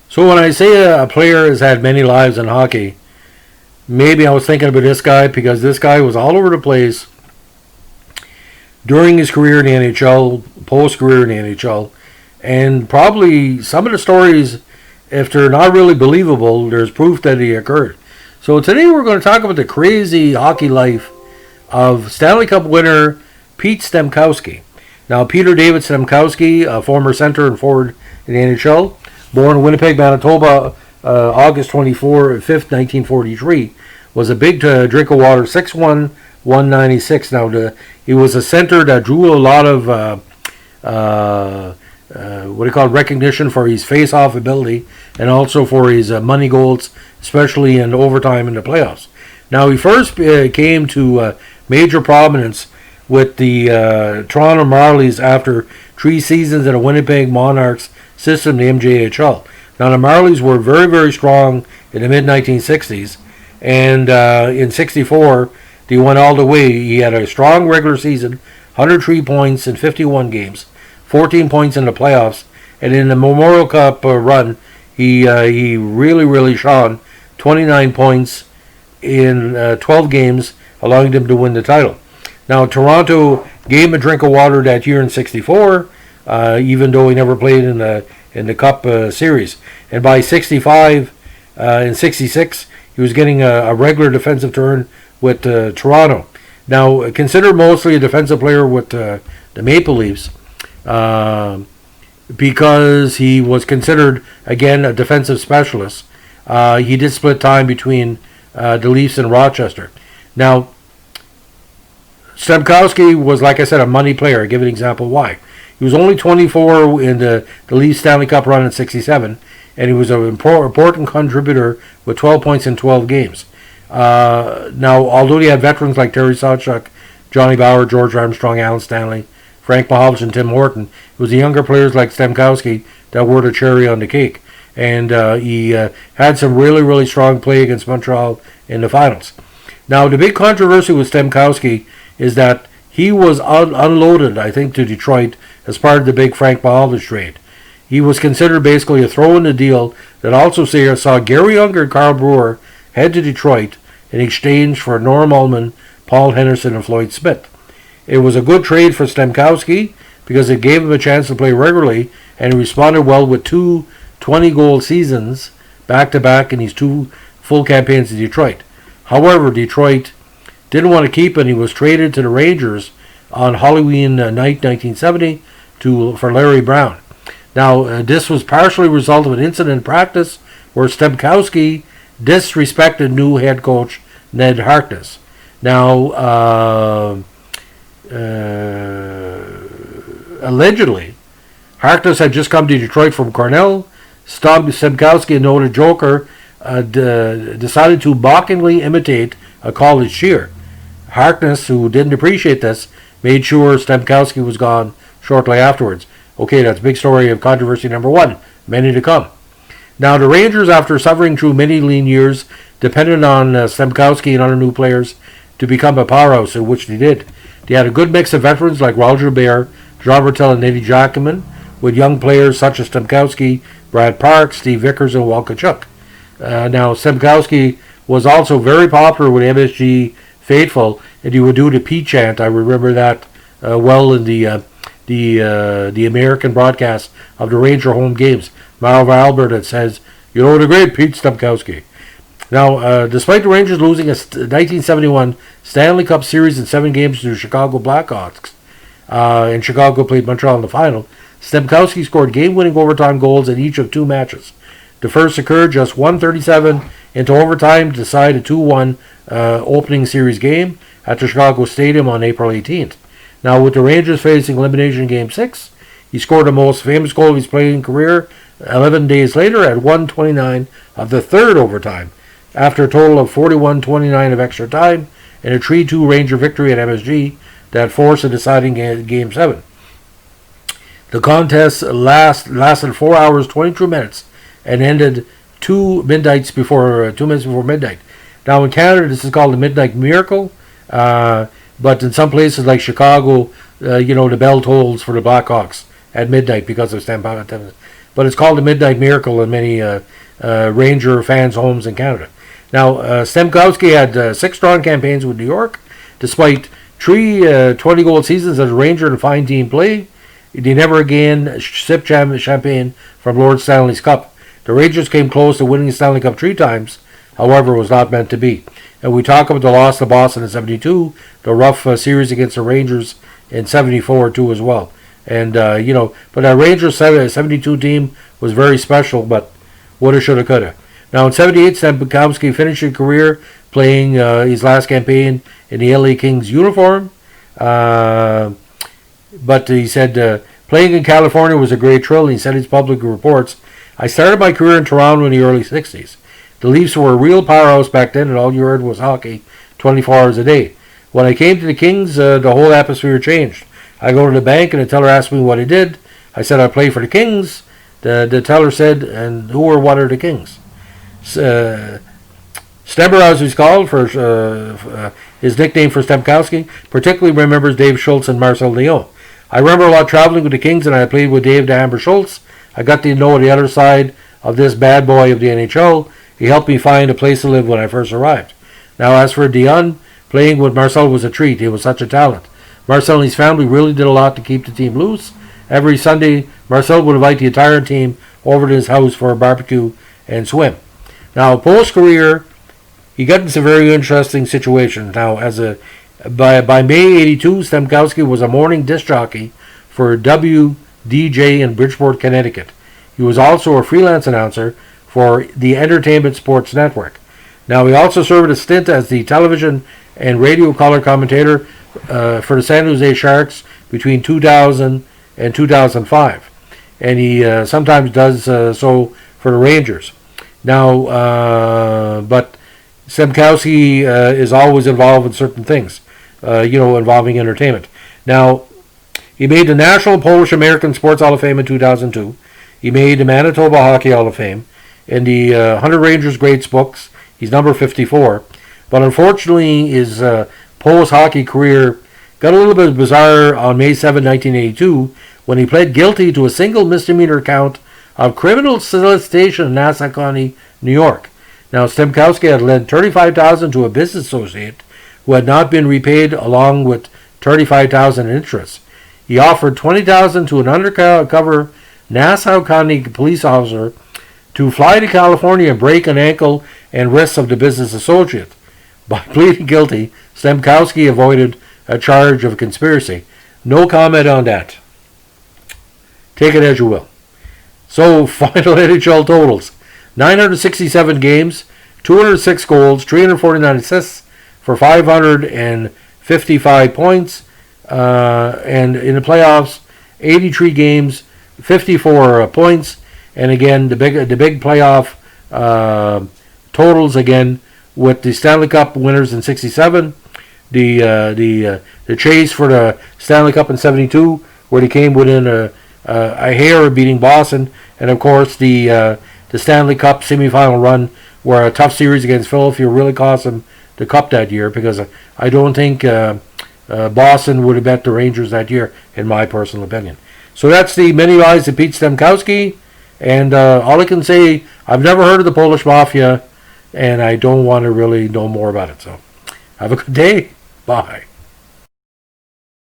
So when I say a player has had many lives in hockey, maybe I was thinking about this guy because this guy was all over the place during his career in the NHL, post-career in the NHL, and probably some of the stories, if they're not really believable, there's proof that he occurred. So today we're going to talk about the crazy hockey life of Stanley Cup winner Pete Stemkowski. Now, Peter David Stemkowski, a former center and forward in the NHL, born in Winnipeg, Manitoba, August 5th, 1943, was a big drink of water, 6'1", 196. Now, he was a center that drew a lot of what do you call it, recognition for his face-off ability and also for his money goals, especially in overtime in the playoffs. Now, he first came to major prominence with the Toronto Marlies after 3 seasons in a Winnipeg Monarchs system, the MJHL. Now, the Marlies were very, very strong in the mid-1960s, and in 64, they went all the way. He had a strong regular season, 103 points in 51 games, 14 points in the playoffs, and in the Memorial Cup run, he really, really shone, 29 points in 12 games, allowing them to win the title. Now, Toronto gave him a drink of water that year in 64, even though he never played in the Cup series. And by 65 and 66, he was getting a regular defensive turn with Toronto. Now, considered mostly a defensive player with the Maple Leafs, because he was considered, again, a defensive specialist. He did split time between the Leafs and Rochester. Now, Stemkowski was, like I said, a money player. I'll give an example why. He was only 24 in the Leafs Stanley Cup run in 67, and he was an important contributor with 12 points in 12 games. Now, although he had veterans like Terry Sawchuk, Johnny Bauer, George Armstrong, Alan Stanley, Frank Mahovlich, and Tim Horton, it was the younger players like Stemkowski that were the cherry on the cake. And he had some really, really strong play against Montreal in the finals. Now, the big controversy with Stemkowski is that he was unloaded, I think, to Detroit as part of the big Frank Mahovlich trade. He was considered basically a throw in the deal that also saw Gary Unger and Carl Brewer head to Detroit in exchange for Norm Ullman, Paul Henderson, and Floyd Smith. It was a good trade for Stemkowski because it gave him a chance to play regularly, and he responded well with 2 20-goal seasons back-to-back in these 2 full campaigns in Detroit. However, Detroit didn't want to keep him. He was traded to the Rangers on Halloween night 1970 for Larry Brown. Now, this was partially a result of an incident in practice where Stemkowski disrespected new head coach Ned Harkness. Now, allegedly, Harkness had just come to Detroit from Cornell. Stemkowski, a noted joker, decided to mockingly imitate a college cheer. Harkness, who didn't appreciate this, made sure Stemkowski was gone shortly afterwards. Okay, that's a big story of controversy number 1. Many to come. Now, the Rangers, after suffering through many lean years, depended on Stemkowski and other new players to become a powerhouse, in which they did. They had a good mix of veterans like Roger Bear, Jean Bertel, and Eddie Jackman, with young players such as Stemkowski, Brad Park, Steve Vickers, and Walt Kachuk. Now, Stemkowski was also very popular with MSG faithful, and he would do the Pete chant. I remember that well in the American broadcast of the Ranger home games. Marv Albert, it says, "You know the great Pete Stemkowski." Now, despite the Rangers losing a 1971 Stanley Cup Series in 7 games to the Chicago Blackhawks, and Chicago played Montreal in the final, Stemkowski scored game-winning overtime goals in each of 2 matches. The first occurred just 1:37 into overtime to decide a 2-1 opening series game at the Chicago Stadium on April 18th. Now, with the Rangers facing elimination in Game 6, he scored the most famous goal of his playing career 11 days later at 1:29 of the third overtime, after a total of 41-29 of extra time and a 3-2 Ranger victory at MSG that forced a deciding Game 7. The contest lasted 4 hours, 22 minutes, and ended 2 minutes before midnight. Now, in Canada, this is called the Midnight Miracle, but in some places like Chicago, the bell tolls for the Blackhawks at midnight because of but it's called the Midnight Miracle in many Ranger fans' homes in Canada. Now, Stemkowski had 6 strong campaigns with New York, despite 3 20-goal seasons as a Ranger and fine team play. They never again sipped champagne from Lord Stanley's Cup. The Rangers came close to winning the Stanley Cup 3 times, however, it was not meant to be. And we talk about the loss to Boston in 72, the rough series against the Rangers in 74 too as well. And, but that Rangers 72 team was very special, but woulda, shoulda, coulda. Now in 78, Stemkowski finished his career playing his last campaign in the LA Kings uniform. But he said, playing in California was a great thrill. He said in his public reports, I started my career in Toronto in the early 60s. The Leafs were a real powerhouse back then, and all you heard was hockey 24 hours a day. When I came to the Kings, the whole atmosphere changed. I go to the bank, and the teller asked me what I did. I said I play for the Kings. The teller said, and who or what are the Kings? Stemmer, as he's called, for his nickname for Stemkowski, particularly remembers Dave Schultz and Marcel Leon. I remember a lot traveling with the Kings, and I played with Dave the Hammer Schultz. I got to know the other side of this bad boy of the NHL. He helped me find a place to live when I first arrived. Now, as for Dion, playing with Marcel was a treat. He was such a talent. Marcel and his family really did a lot to keep the team loose. Every Sunday, Marcel would invite the entire team over to his house for a barbecue and swim. Now, post-career, he got into a very interesting situation. Now, by May 82, Stemkowski was a morning disc jockey for WDJ in Bridgeport, Connecticut. He was also a freelance announcer for the Entertainment Sports Network. Now, he also served a stint as the television and radio color commentator for the San Jose Sharks between 2000 and 2005. And he sometimes does so for the Rangers. Now, but Stemkowski is always involved in certain things, involving entertainment. Now, he made the National Polish American Sports Hall of Fame in 2002. He made the Manitoba Hockey Hall of Fame. In the 100 Rangers Greats books, he's number 54. But unfortunately, his Polish hockey career got a little bit bizarre on May 7, 1982, when he pled guilty to a single misdemeanor count of criminal solicitation in Nassau County, New York. Now, Stemkowski had lent $35,000 to a business associate who had not been repaid, along with $35,000 in interest. He offered $20,000 to an undercover Nassau County police officer to fly to California and break an ankle and wrist of the business associate. By pleading guilty, Stemkowski avoided a charge of conspiracy. No comment on that. Take it as you will. So, final NHL totals. 967 games, 206 goals, 349 assists for 555 points. And in the playoffs, 83 games, 54 points. And again, the big playoff totals again with the Stanley Cup winners in '67, the chase for the Stanley Cup in '72, where they came within a hair of beating Boston, and of course the Stanley Cup semifinal run, where a tough series against Philadelphia really cost them the cup that year, because I don't think Boston would have bet the Rangers that year, in my personal opinion. So that's the many lives of Pete Stemkowski. And all I can say, I've never heard of the Polish Mafia, and I don't want to really know more about it. So have a good day. Bye.